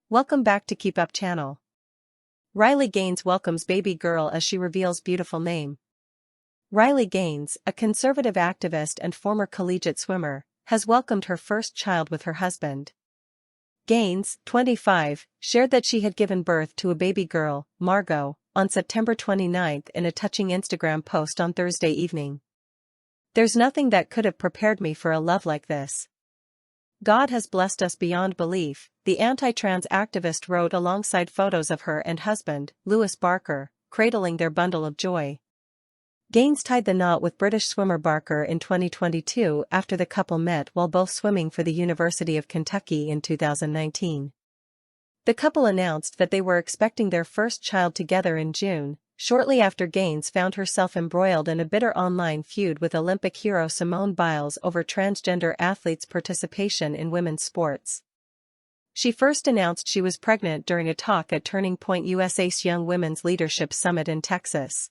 Welcome back to Keep Up channel. Riley Gaines welcomes baby girl as she reveals beautiful name. Riley Gaines, a conservative activist and former collegiate swimmer, has welcomed her first child with her husband. Gaines, 25, shared that she had given birth to a baby girl, Margot, on September 29 in a touching Instagram post on Thursday evening. "There's nothing that could have prepared me for a love like this. God has blessed us beyond belief," the anti-trans activist wrote alongside photos of her and husband, Lewis Barker, cradling their bundle of joy. Gaines tied the knot with British swimmer Barker in 2022 after the couple met while both swimming for the University of Kentucky in 2019. The couple announced that they were expecting their first child together in June, shortly after Gaines found herself embroiled in a bitter online feud with Olympic hero Simone Biles over transgender athletes' participation in women's sports. She first announced she was pregnant during a talk at Turning Point USA's Young Women's Leadership Summit in Texas.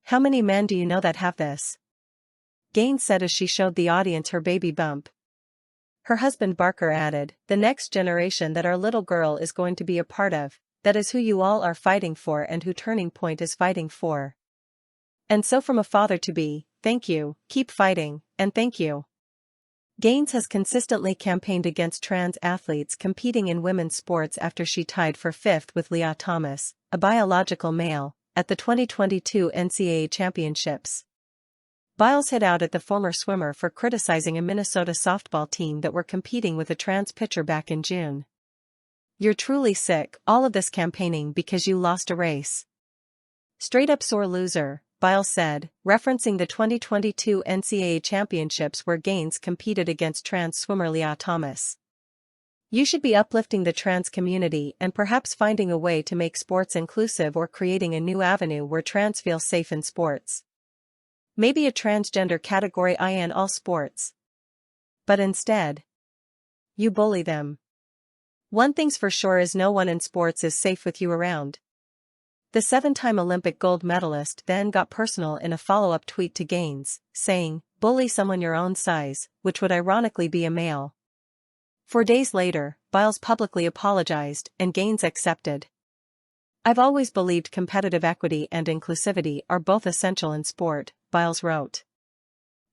"How many men do you know that have this?" Gaines said as she showed the audience her baby bump. Her husband Barker added, "The next generation that our little girl is going to be a part of, that is who you all are fighting for and who Turning Point is fighting for. And so from a father-to-be, thank you, keep fighting, and thank you." Gaines has consistently campaigned against trans athletes competing in women's sports after she tied for fifth with Lia Thomas, a biological male, at the 2022 NCAA Championships. Biles hit out at the former swimmer for criticizing a Minnesota softball team that were competing with a trans pitcher back in June. "You're truly sick, all of this campaigning because you lost a race. Straight up sore loser," Biles said, referencing the 2022 NCAA Championships where Gaines competed against trans swimmer Lia Thomas. "You should be uplifting the trans community and perhaps finding a way to make sports inclusive or creating a new avenue where trans feel safe in sports. Maybe a transgender category in all sports. But instead, you bully them. One thing's for sure is no one in sports is safe with you around." The seven-time Olympic gold medalist then got personal in a follow-up tweet to Gaines, saying, "Bully someone your own size, which would ironically be a male." 4 days later, Biles publicly apologized and Gaines accepted. "I've always believed competitive equity and inclusivity are both essential in sport," Biles wrote.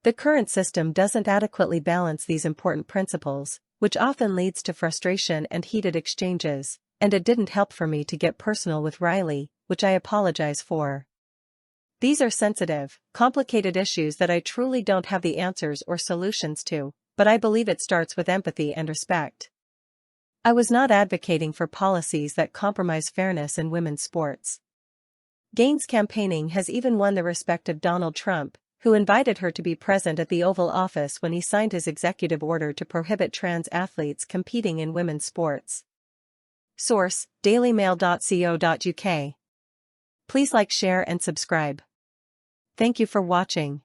"The current system doesn't adequately balance these important principles, which often leads to frustration and heated exchanges, and it didn't help for me to get personal with Riley, which I apologize for. These are sensitive, complicated issues that I truly don't have the answers or solutions to, but I believe it starts with empathy and respect. I was not advocating for policies that compromise fairness in women's sports." Gaines' campaigning has even won the respect of Donald Trump, who invited her to be present at the Oval Office when he signed his executive order to prohibit trans athletes competing in women's sports. Source: dailymail.co.uk. Please like, share and subscribe. Thank you for watching.